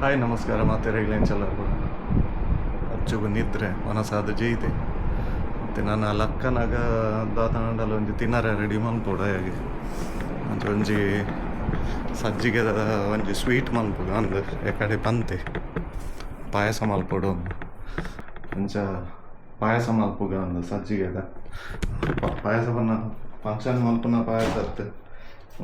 hi ನಮಸ್ಕಾರ ಮತ್ತೆ ರೇಗ್ಲೆಂಚಲ್ಲ ಕೂಡ ಅಚ್ಚುಗು ನಿದ್ರೆ ಮನಸಾದ ಜೈತೆ ಮತ್ತು ನಾನು ಆ ಲಕ್ಕನಾಗ ದಾತನಂಡಲ್ಲ ಒಂಜಿ ತಿನ್ನರೆ ರೆಡಿ ಮಲ್ಪೋಡು ಹಾಗೆ ಒಂಜಿ ಸಜ್ಜಿಗೆ ಒಂಜಿ ಸ್ವೀಟ್ ಮಲ್ಪುಡು ಅಂದು ಎಕಡೆ ಪಂತೆ ಪಾಯಸ ಮಲ್ಪೋಡು ಅಂಚ ಪಾಯಸ ಮಲ್ಪುಗ ಅಂದು ಸಜ್ಜಿಗೆದ ಪಾಯಸ ಬನ್ನ ಫಂಕ್ಷನ್ ಮಲ್ಪುನ ಪಾಯಸ ಅರ್ಥ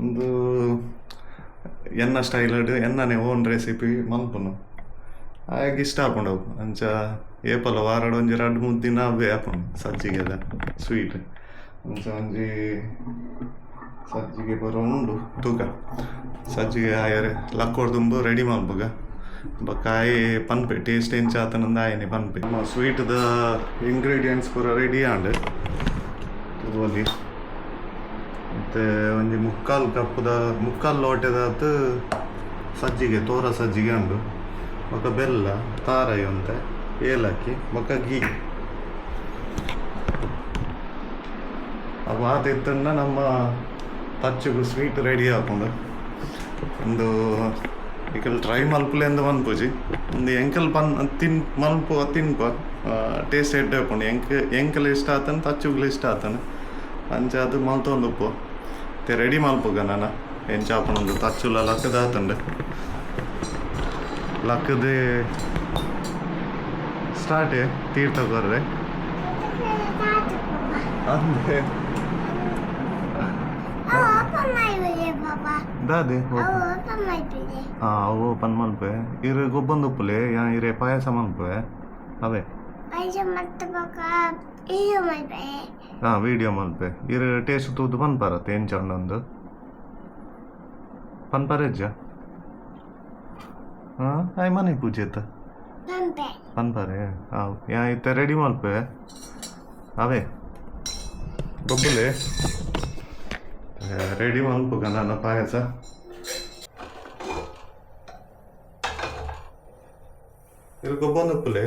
ಒಂದು ಎನ್ನ ಸ್ಟೈಲಡ್ ಎನ್ನನೆ ಓನ್ ರೆಸಿಪಿ ಮಲ್ಪುನು ಹಾಗೆ ಇಷ್ಟ ಆಪುಂಡು ಅಂಚ ಏಪಲ ವಾರಡ್ ಒಂಜಿ 2-3 ದಿನ ಅವೇ ಆಪುಂಡು ಸಜ್ಜಿಗೆದ ಸ್ವೀಟ್ ಅಂಚ ಒಂಜಿ ಸಜ್ಜಿಗೆ ಬರೋ ಉಂಡು ತೂಕ ಸಜ್ಜಿಗೆ ಆಯರೆ ಲಕ್ಕೋಡ್ ತುಂಬು ರೆಡಿ ಮಲ್ಪುಗ ಬಕಾಯಿ ಪನ್ಪೆ ಟೇಸ್ಟ್ ಎಂಚ ಆತನಂದ ಆಯನೆ ಪನ್ಪೆ ನಮ್ಮ ಸ್ವೀಟ್ದ ಇಂಗ್ರೀಡಿಯೆಂಟ್ಸ್ ಪೂರ ರೆಡಿ ಆಂಡ್ ತೂವಲ್ಲಿ ಮತ್ತು ಒಂಜಿ ಮುಕ್ಕಾಲು ಲೋಟೆದಾತು ಸಜ್ಜಿಗೆ ತೋರ ಸಜ್ಜಿಗೆ ಉಂಡು ಬೊಕ್ಕ ಬೆಲ್ಲ ತಾರಾಯಿ ಒಂತೆ ಏಲಕ್ಕಿ ಬೊಕ್ಕ ಗೀ ಅವು ಆತಿತ್ತನ್ನ ನಮ್ಮ ತಚ್ಚುಗು ಸ್ವೀಟ್ ರೆಡಿ ಹಾಕೊಂಡು ಒಂದು ಈಗ ಟ್ರೈ ಮಲ್ಪಲೆಂದು ಮನ್ಪುಜಿ ಒಂದು ಎಂಕಲ್ ಮಲ್ಪ ತಿನ್ಪ ಟೇಸ್ಟ್ ಎಡ್ಡೆ ಹಾಕೊಂಡು ಎಂಕಲ್ ಇಷ್ಟ ಆತನ ತಚ್ಚುಗ್ಲು ಇಷ್ಟ ಆತನ ಅಂಚ ಅದು ಮಲ್ತೊಂದುಪ್ಪು ಮತ್ತೆ ರೆಡಿ ಮಲ್ಪುಗ ನಾನು ಎಂಚ ಹಾಕೊಂಡು ತಚ್ಚುಲ ಲಕ್ಕದ ಆತಂಡು ಲಕ್ಕದೆ ಸ್ಟಾರ್ಟೇ ತೀರ್ಥ ಬರ್ರೆ ಅಂದೆ ದಾದೆ ಓಪನ್ ಮಲ್ಪೆ ಇರು ಗೊಬ್ಬಂದುಪ್ಪುಲೆ ಇರೆ ಪಾಯಸ ಮಲ್ಪೆ ಅವೇ ವಿಡಿಯೋ ಮಲ್ಪೆ ಇರು ಟೇಸ್ಟ್ ತೂದು ಪನ್ಪರತ್ತೆ ಎಂಚಂಡೊಂದು ಪನ್ಪರೆಜ್ಜ ಆಯ್ ಮನೆ ಪೂಜೆ ಪನ್ಪರೆ ಯಾ ಇತ್ತ ರೆಡಿ ಮಲ್ಪೆ ಅವೇ ಗೊಬ್ಬಲೆ ರೆಡಿ ಮಲ್ಪುಗ ನನ್ನ ಪಾಯಸ ಇರು ಗೊಬ್ಬಂದುಪ್ಪುಲೆ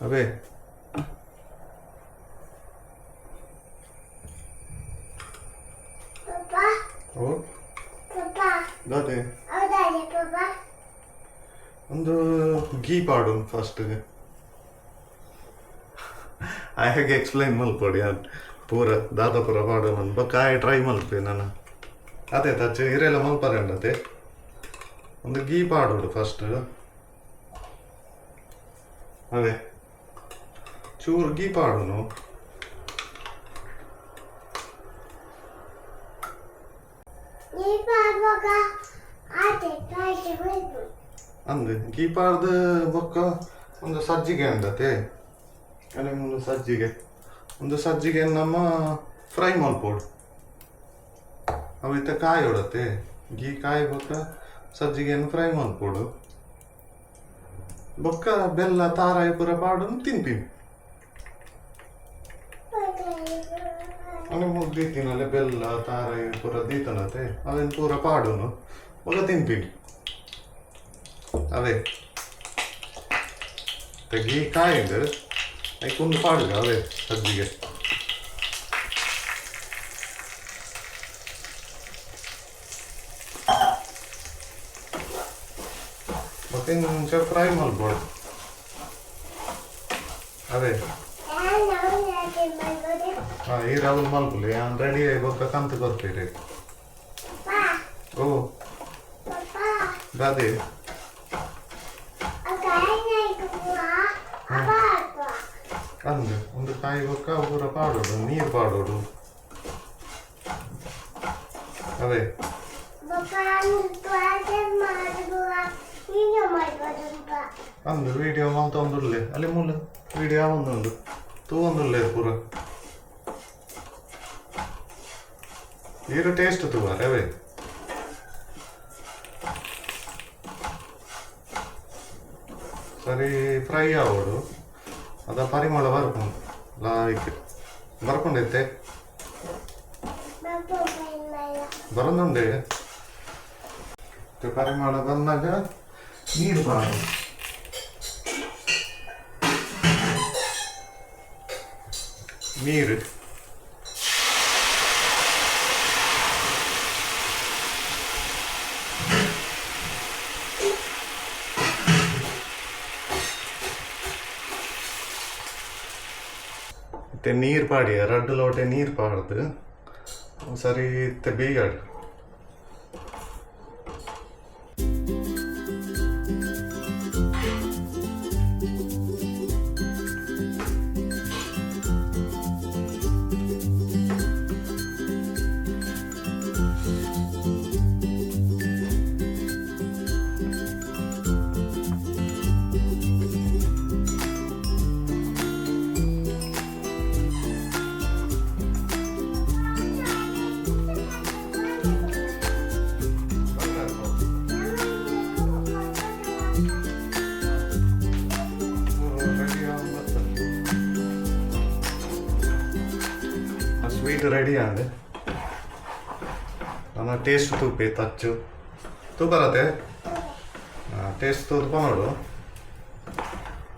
ಅವೇ ದಾದೆ ಒಂದು ಗೀ ಪಾಡು ಫಸ್ಟ್ಗೆ ಹಾಗೆ ಎಕ್ಸ್ಪ್ಲೈನ್ ಮಲ್ಪೊಡಿ ಅದು ಪೂರ ದಾದಾಪುರ ಪಾಡು ನನ್ನ ಬಕ್ಕಾಯಿ ಟ್ರೈ ಮಲ್ಪೆ ನಾನು ಅದೇ ತಚ್ಚ ಇರೆಲ್ಲ ಮಲ್ಪರಂಡತೆ ಒಂದು ಗೀ ಪಾಡೋಡು ಫಸ್ಟ್ ಅದೇ ಚೂರು ಗೀ ಪಾಡುನು ಅಂದೆ ಗೀ ಪಾಡ್ದ ಬೊಕ್ಕ ಒಂದು ಸಜ್ಜಿಗೆ ಅಂದತೆ ಅದೇ ಒಂದು ಸಜ್ಜಿಗೆ ನಮ್ಮ ಫ್ರೈ ಮಲ್ಪೋಡು ಅವಿತ್ತ ಕಾಯಿ ಹೊಡತೆ ಗೀ ಕಾಯಿ ಬೊಕ್ಕ ಸಜ್ಜಿಗೆಯನ್ನು ಫ್ರೈ ಮಲ್ಪೋಡು ಬೊಕ್ಕ ಬೆಲ್ಲ ತಾರಾಯಿ ಪೂರ ಪಾಡು ತಿನ್ಪಿನಿ ದೀತಿನಲ್ಲೇ ಬೆಲ್ಲ ತಾರಾಯಿ ಪೂರ ದೀತನತೆ ಅವೇನು ಪೂರ ಪಾಡುನು ಬೊಕ್ಕ ತಿನ್ಪಿನಿ ಅವೇ ಗೀ ಕಾಯಿದು ಐಕೊಂದು ಪಾಡುಗ ಅವೇ ಸಜ್ಜಿಗೆ ಮತ್ತೆ ಮುಂಚೆ ಫ್ರೈ ಮಾಡ್ಬೋದು ಅದೇ ಈ ರೌಲ್ ಮಲ್ಪುಲಿ ರೆಡಿ ಬೊಕ್ಕ ಕಂತು ಬರ್ತೀರಿ ಓ ದಾದಿ ಅಂದು ಒಂದು ಕಾಯಿ ಬೊಕ್ಕ ಪೂರ ಪಾಡೋಡು ನೀರು ಪಾಡೋಡು ಅದೇ ಅಂದು ವಿಡಿಯೋ ಮಲ್ತೊಂದುಲ್ಲೆ ಅಲ್ಲಿ ಮೂಲ ವಿಡಿಯೋ ಒಂದೊಂದು ತೂವೊಂದುಲ್ಲೆ ಪೂರ ನೀರು ಟೇಸ್ಟ್ ತೂವಾರೆ ಅವೇ ಸರಿ ಫ್ರೈ ಆವೋಡು ಅದ ಪರಿಮಳ ಬರ್ಕೊಂಡು ಲಾಯ್ಕ್ ಬರ್ಕೊಂಡೈತೆ ಬರೋದುಂಡೆ ಪರಿಮಳ ಬಂದಾಗ ನೀರು ಬಾಡು ನೀರು ते ನೀರು ಪಾಡಿ 2 ಲೋಟೆ ನೀರು ಪಾಡ್ದು ಸರಿ ಇತ್ತೆ ಬೇಗಾಡು ಸ್ವೀಟ್ ರೆಡಿ ಆದ ನನ್ನ ಟೇಸ್ಟ್ ತೂಪೆ ತಚ್ಚು ತೂ ಬರತ್ತೆ ಟೇಸ್ಟ್ ತೂಪ ನೋಡು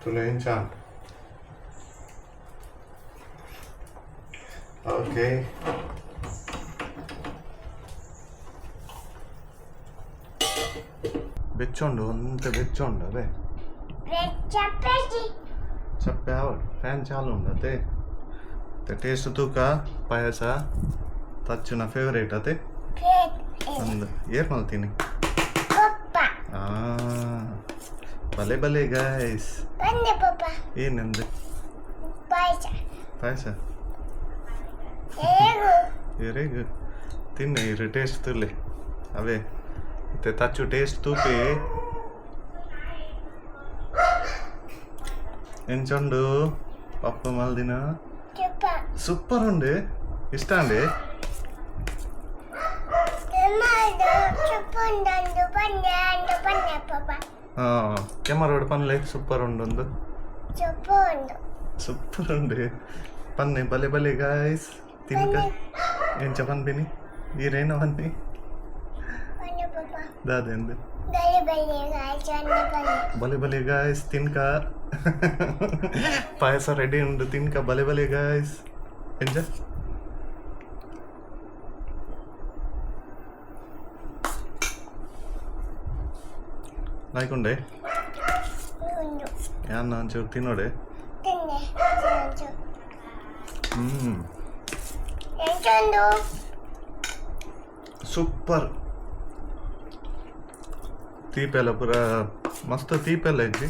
ತುಲೆ ಇಂಚಾನ್ ಓಕೆ ಬೆಚ್ಚೊಂಡು ಒಂತ ಬೆಚ್ಚೊಂಡು ಅದೇ ಚಪ್ಪೆ ಆವಡು ಫ್ಯಾನ್ ಚಾಲು ಉಂಡು ಅದೇ ಟೇಸ್ಟ್ ತೂಕ ಪಾಯಸ ತಚ್ಚು ನಾ ಫೇವ್ರೇಟ್ ಅದೇ ಒಂದು ಏರ್ ಮಲ್ತೀನಿ ಭಲೆ ಭಲೆ ಗಾಯ್ಸ್ ಏನಂದು ಪಾಯಸ ಎರೆಗು ತಿನ್ನೆ ಇರು ಟೇಸ್ಟ್ ತುಲ್ಲೆ ಅವೇ ಮತ್ತೆ ತಚ್ಚು ಟೇಸ್ಟ್ ತೂಪಿ ಎಂಚುಂಡು ಪಪ್ಪ ಮಲ್ದಿನ ಸೂಪರ್ ಉಂಡು ಇಷ್ಟ ಅಂಡಿ ಕೆಮ್ಮರೋಡು ಪನ್ಲೆ ಸೂಪರ್ ಉಂಡು ಒಂದು ಸೂಪರ್ ಉಂಡು ಪನ್ನೆ ಬಲೆ ಬಲೆ ಗಾಯ್ಸ್ ತಿನ್ಕ ಎಂಚ ಪನ್ಬಿನಿ ಈರೇನ ಪನ್ನಿ ದಾದೆಂದು ಬಲೆ ಬಲೆ ಗಾಯ್ಸ್ ತಿನ್ಕ ಪಾಯಸ ರೆಡಿ ಉಂಡು ತಿನ್ಕ ಬಲೆ ಬಲೆ ಗಾಯ್ಸ್ ಎಂಜ ಲಾಯ್ಕೊಂಡೆ ಯಾನ ಒಂಚೂರು ತಿನ್ನೋಡೆ ಸೂಪರ್ ತೀಪೆ ಎಲ್ಲ ಪೂರ ಮಸ್ತ್ ತೀಪೆ ಎಲ್ಲ ಇಜ್ಜಿ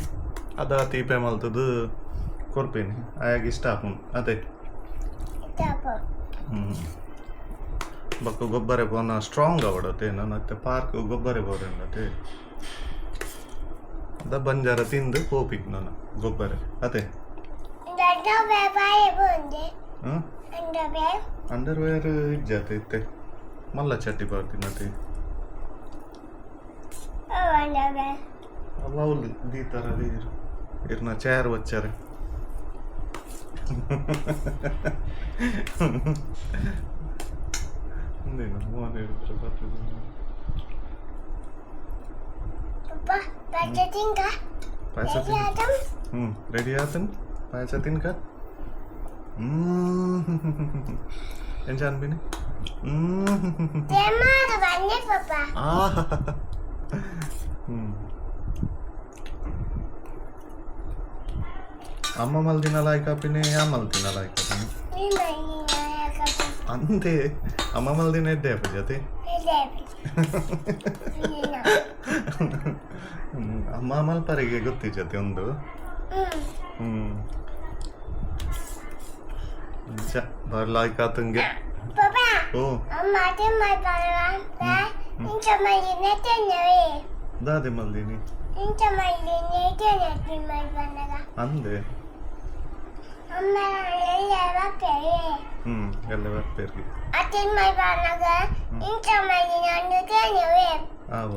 ಅದ ತೀಪೆ ಮಲ್ತದ್ದು ಕೊರ್ಪೇನಿ ಆಯಾಗ ಇಷ್ಟ ಹಾಕೊಂಡು ಅದೇ ಬಕ್ಕ ಗೊಬ್ಬರ ಪೋನ ಸ್ಟ್ರಾಂಗ್ ಅವಡತೆ ನನ್ನತ್ತೆ ಪಾರ್ಕ್ ಗೊಬ್ಬರ ಬೋರತೆ ಅದ ಬಂಜಾರ ತಿಂದು ಪೋಪಿಕ್ ನಾನು ಗೊಬ್ಬರ ಅದೇ ಅಂಡರ್ವೇರ್ ಇಜ್ಜತೆ ಇತ್ತೆ ಮಲ್ಲ ಚಟ್ಟಿ ಬರ್ತೀನತೆ ಅವಳು ಈ ಥರ ಇರ್ನ ಚೇರ್ ವಚ್ಚಾರೆ ಒಂದೇನು ಮೂವನ್ ಹೇಳಿದ್ರೆ ಪಾಯಸ ರೆಡಿ ಆತನ್ ಪಾಯಸ ತಿನ್ಕ ಎಂಚ ಅನ್ಬಿನಿ అమ్మ మళ్ళీ తినాలాయికాపిని అమ్మలు తినాలాయికాపిని అంతే అమ్మ మళ్ళీ తినేద్దే జతి ಅಮ್ಮ ಮಲ್ಪರಿಗೆ ಗೊತ್ತಿಜತೆ ಒಂದು ಬರ್ಲಾಯ್ಕಾತಂಗೆ ಓ ದಾದೆ ಮಲ್ದಿನಿ ಅಂದೆ ಎಲ್ಲ ಬರ್ಪೇರ್ಗೆ ಅವ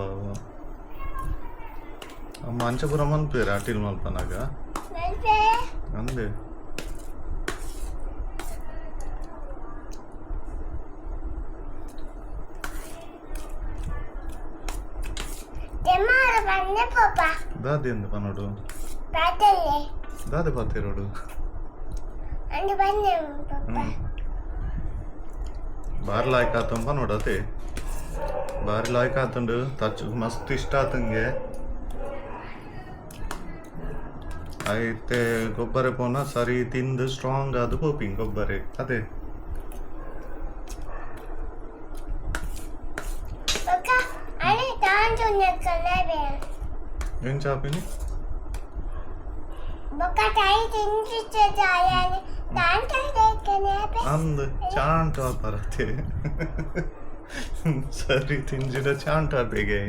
ಅಮ್ಮ ಅಂಚಪುರ ಮಲ್ಪೇರ ಅಟಿಲ್ ಮಲ್ಪನಾಗ ಅಂದೆ ದಾದಿ ಎಂದು ಪನೋಡು ದಾದೆ ಪಾತಿರೋಡು ಬಾರಿ ಲಾಯ್ಕ್ ಆತಂ ಪನೋಡತೆ ಬಾರಿ ಲಾಯ್ಕ್ ಆತಂಡು ತಚ್ಚು ಮಸ್ತ್ ಇಷ್ಟ ಆತಂಗೆ అయితే కొబ్బరి పోన సరి తింದು ಸ್ಟ್ರಾಂಗ್ ಆದ ಪೋಪಿಂಗ್ ಕೊಬ್ಬರಿ ಅದೇ ఒక అని దాంట్లో కలవే ఏం చాపిని ఒక టై తింటే చాయాలి దాంట్లో కలవే ಅಂದ್ ಚಾಂಟ್ ಬರತ್ತೆ ಸರಿ ತಿಂಜಿದ ಚಾಂಟ್ ಬೇಗೆ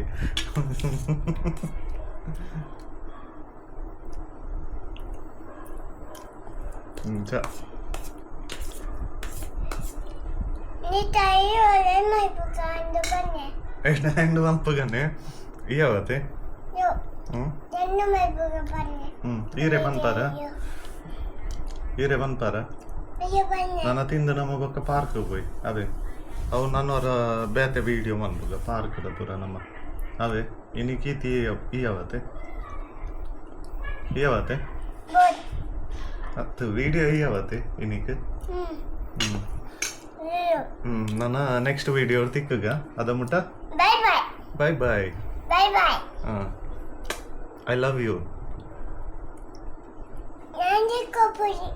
자 నీ టై ఒలే మై బుకాండు బనే ಎಷ್ಟು ಹ್ಯಾಂಡ್ ಬಂಪಗನೆ ಇಯಾವತ್ತೆ ಯೋ ಹ್ಮ್ ಎನ್ನು ಮೈ ಬುಕ ಬನೆ ಈರೆ ಬಂತಾರ ಅಯ್ಯೋ ಬನೆ ನಾನು ತಿಂದು ನಮಗೊಕ್ಕ ಪಾರ್ಕ್ ಹೋಯ್ ಅವೇ ಅವು ನನ್ನವರ ಬೇತೆ ವಿಡಿಯೋ ಮಾಡ್ಬೋದ ಪಾರ್ಕ್ದ ಪೂರ ನಮ್ಮ ಅವೇ ಇನ್ನಿಕ್ಕೆ ಇಯಾವತ್ತೆ ಬೋಲ್ ಹತ್ತು ವಿಡಿಯೋ ಇಯಾವತ್ತೆ ಇನ್ನಿಕ್ಕೆ ಹ್ಮ್ ನನ್ನ ನೆಕ್ಸ್ಟ್ ವಿಡಿಯೋ ತಿಕ್ಕಗ ಅದ ಮುಟ್ಟ bye bye bye bye bye ಹಾಂ ಐ ಲವ್ ಯು ನಾನು ಕೊಪ್ಪುರಿ